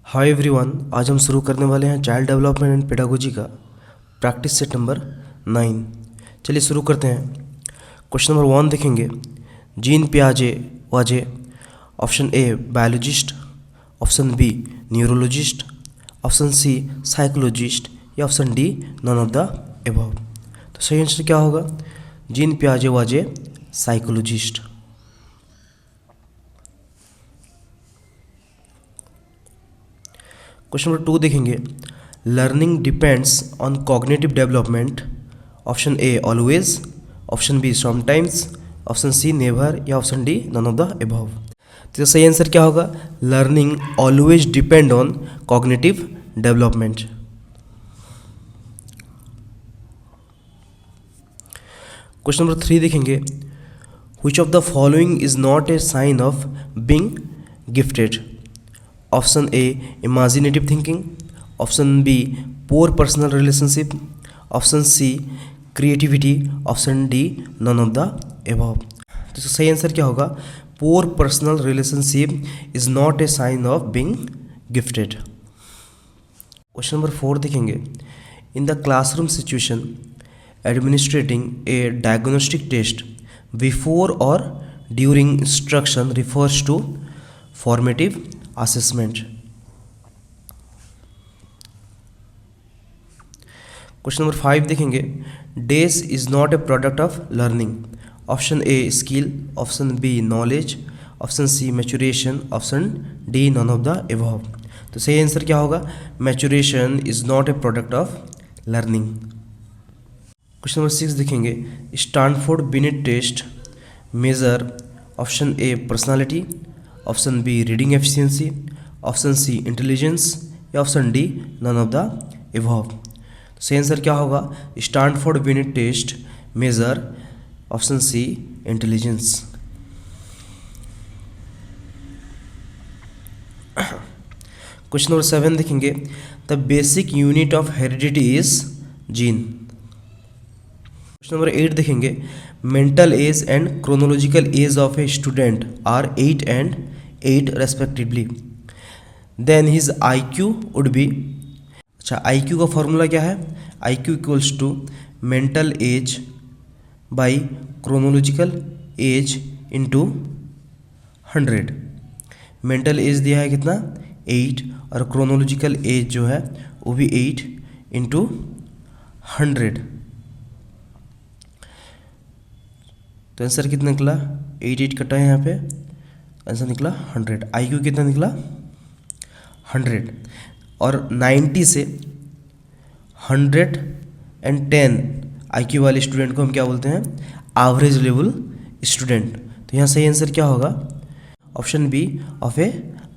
Hi everyone, आज हम शुरू करने वाले हैं चाइल्ड डेवलपमेंट एंड पेडागोजी का प्रैक्टिस सेट नंबर 9। चलिए शुरू करते हैं। क्वेश्चन नंबर 1 देखेंगे। जीन पियाजे was option A biologist, option B neurologist, option C psychologist या option D none of the above. तो सही आंसर क्या होगा? जीन पियाजे वाजे साइकोलॉजिस्ट। क्वेश्चन नंबर 2 देखेंगे। Learning depends on cognitive development, option A always, option B sometimes, option C never या option D none of the above. तो सही आंसर क्या होगा? Learning always depend on cognitive development. Question number 3 देखेंगे। Which of the following is not a sign of being gifted? Option A imaginative thinking, option B poor personal relationship, option C creativity, option D none of the above. तो सही answer क्या होगा? Poor personal relationship is not a sign of being gifted. Question number 4 देखेंगे। In the classroom situation administrating a diagnostic test before और during instruction refers to formative assessment. Question number 5 देखेंगे। Days is not a product of learning, option A skill, option B knowledge, option C maturation, option D none of the above. तो सही answer क्या होगा? Maturation is not a product of learning. Question number 6 देखेंगे। Stanford Binet test measure option A personality, option B reading efficiency, option C intelligence या option D none of the above. सही answer क्या होगा? Stanford Binet test measure option C intelligence. Question number 7 देखेंगे। The basic unit of heredity is gene. Question number 8 देखेंगे। Mental age and chronological age of a student are 8 and 8 respectively, then his IQ would be। अच्छा, IQ का formula क्या है? IQ equals to mental age by chronological age into 100। Mental age दिया है कितना? 8 और chronological age जो है वो भी 8 इंटू 100। तो आंसर कितना निकला? 8 कटा है यहाँ पे, आंसर निकला 100। IQ कितना निकला? 100। और 90 से 110 IQ वाले स्टूडेंट को हम क्या बोलते हैं? Average level student. तो यहाँ सही आंसर क्या होगा? Option B of A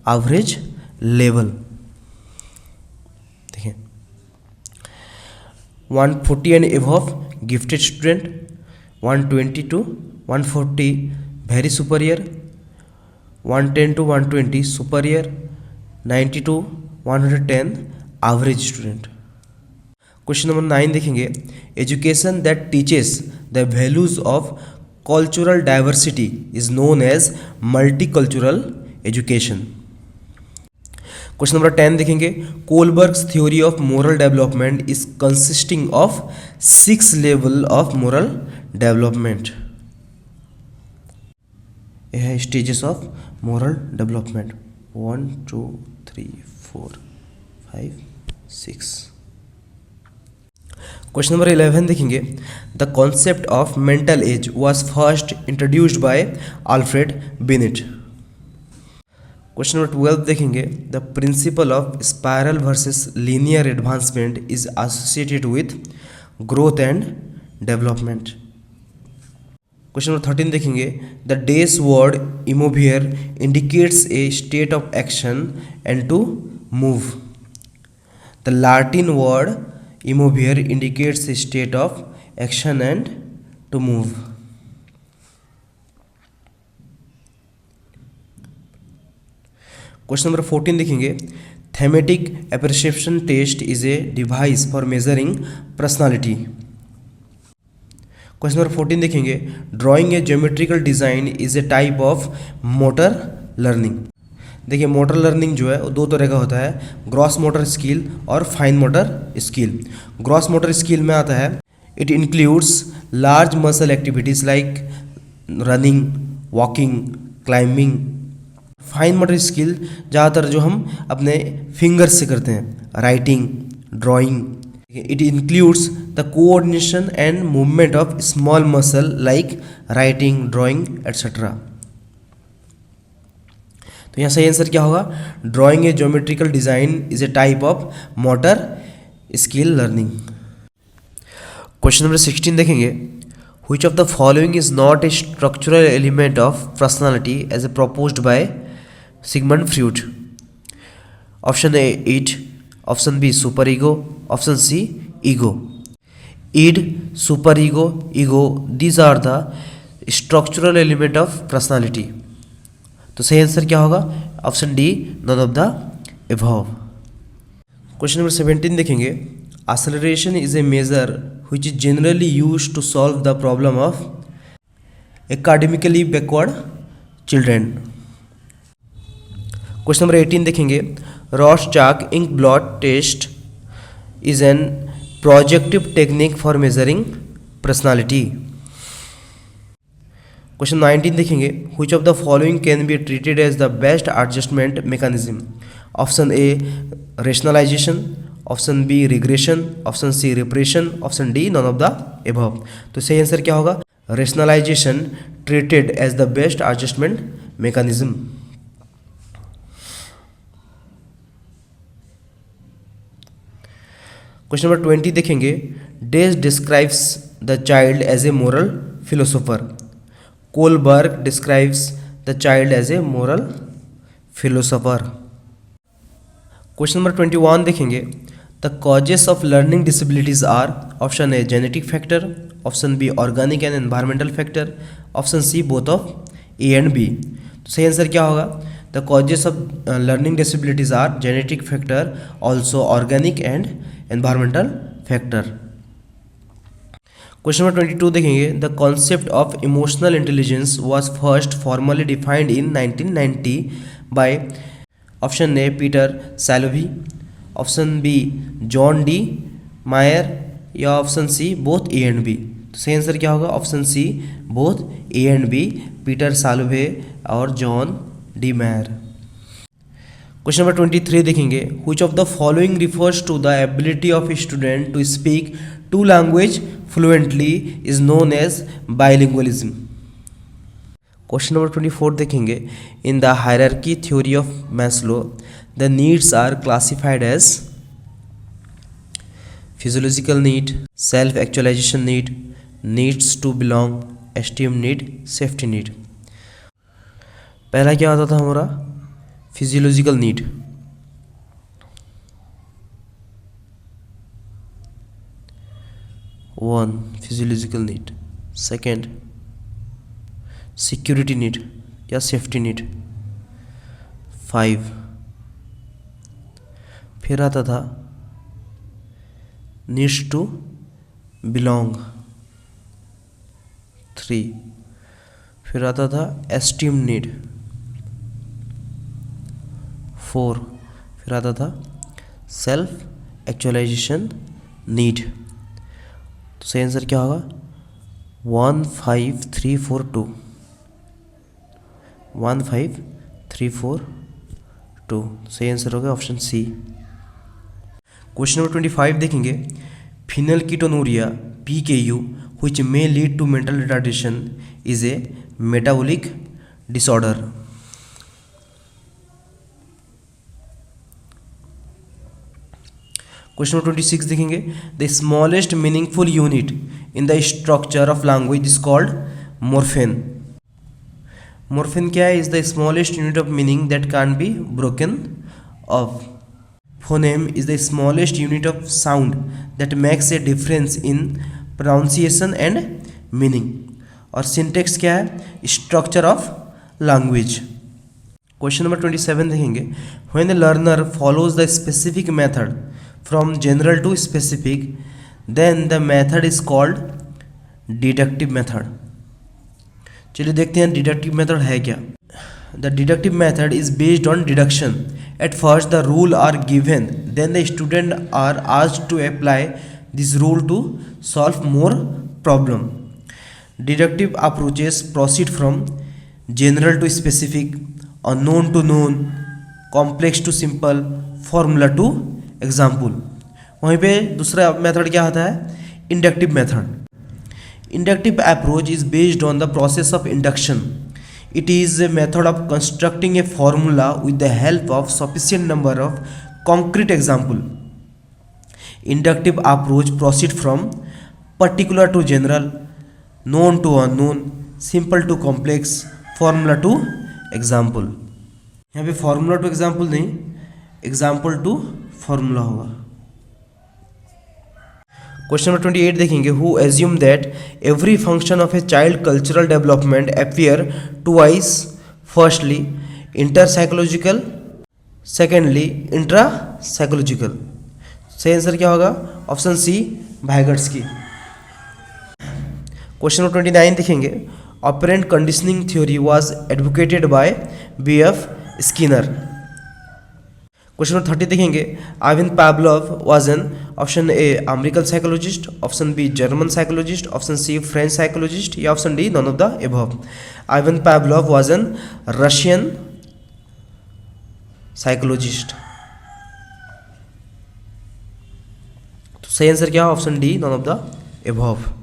average level. देखिए 140 and above gifted student, 120 to 140 very superior, 110 to 120 superior, 90 to 110 average student. Question number 9 देखेंगे। Education that teaches the values of cultural diversity is known as multicultural education. Question number 10 देखेंगे। Kohlberg's theory of moral development is consisting of 6 level of moral development. यह है stages of moral development 1 2 3 4 5 6। Question number 11 देखेंगे। The concept of mental age was first introduced by Alfred Binet. Question number 12 देखेंगे। The principle of spiral versus linear advancement is associated with growth and development. Question number 13 देखेंगे। The this word emovere indicates a state of action and to move. The Latin word emovere indicates a state of action and to move. Question number 14 देखेंगे। Thematic appreciation test is a device for measuring personality. Question number 14 देखेंगे। Drawing a geometrical design is a type of motor learning. देखिए motor learning जो है वो दो तरह का होता है, ग्रॉस मोटर स्किल और fine motor skill. Gross motor skill में आता है it includes large muscle activities like running, walking, climbing. Fine motor skill ज़्यादातर जो हम अपने फिंगर्स से करते हैं, writing, drawing. It includes the coordination and movement of small muscle like writing, drawing etcetera. तो यहाँ सही आंसर क्या होगा? Drawing a geometrical design is a type of motor skill learning. Question number 16 देखेंगे, which of the following is not a structural element of personality as proposed by Sigmund Freud? Option A, id. Option B, superego. Option C, ego. Id, superego, ego, these are the structural element of personality. तो सही answer क्या होगा? Option D, none of the above. Question number 17 देखेंगे, acceleration is a measure which is generally used to solve the problem of academically backward children. Question number 18 देखेंगे, Rorschach ink blot test is an projective technique for measuring personality. Question 19 देखेंगे, which of the following can be treated as the best adjustment mechanism? Option A rationalization, option B regression, option C repression, option D none of the above. तो सही answer क्या होगा? Rationalization treated as the best adjustment mechanism. Question number 20 देखेंगे, डेज describes the child as a moral philosopher. Kohlberg describes the child as a moral philosopher. Question number 21 देखेंगे, the causes of learning disabilities are. Option A genetic factor, option B organic and environmental factor, option C both of A and B. तो सही answer क्या होगा? The causes of learning disabilities are genetic factor, also organic and environmental factor. Question number 22 देखेंगे, the concept of emotional intelligence was first formally defined in 1990 by. Option A Peter Salovey, option B John D Mayer, या option C both A and B. तो सही answer क्या होगा? Option C both A and B, Peter सालोवे और John D मायर। Question number 23 देखेंगे, which of the following refers to the ability of a student to speak two language fluently is known as bilingualism. Question number 24 देखेंगे, in the hierarchy theory of Maslow the needs are classified as physiological need, self actualization need, needs to belong, esteem need, safety need. पहला क्या आता था हमारा? Physiological need. One physiological need, second security need या safety need, 5 फिर आता था needs to belong, 3 फिर आता था एस्टीम नीड, 4 फिर आता था सेल्फ एक्चुअलाइजेशन नीड। तो सही आंसर क्या होगा? 1 5 3 4 2, 1 5 3 4 2। सही आंसर होगा ऑप्शन सी। क्वेश्चन नंबर 25 देखेंगे, फिनलकीटोनुरिया PKU which may lead to mental retardation is a metabolic disorder. Question number 26 देखेंगे, the smallest meaningful unit in the structure of language is called morpheme. Morpheme क्या है? Is the smallest unit of meaning that can be broken of. Phoneme is the smallest unit of sound that makes a difference in pronunciation and meaning. और syntax क्या है? Structure of language. Question number 27 देखेंगे, when the learner follows the specific method from general to specific then the method is called deductive method. चलिए देखते हैं deductive method है क्या। The deductive method is based on deduction. At first the rule are given, then the student are asked to apply this rule to solve more problem. Deductive approaches proceed from general to specific, unknown to known, complex to simple, formula to example. वहीं पे दूसरा method क्या आता है, inductive method. Inductive approach is based on the process of induction. It is a method of constructing a formula with the help of sufficient number of concrete example. Inductive approach proceed from particular to general, known to unknown, simple to complex, formula to example. यहाँ पे formula to example नहीं, example to formula होगा. Question number 28 देखेंगे. Who assume that every function of a child cultural development appear twice, firstly interpsychological, secondly intrapsychological. सही answer क्या होगा, option C Vygotsky. Question number 29 देखेंगे. Operant conditioning theory was advocated by B.F. Skinner. Question number 30 देखेंगे. Ivan Pavlov was an, option A American psychologist, option B German psychologist, option C French psychologist या option D none of the above. Ivan Pavlov was an Russian psychologist. तो सही answer क्या है, option D none of the above.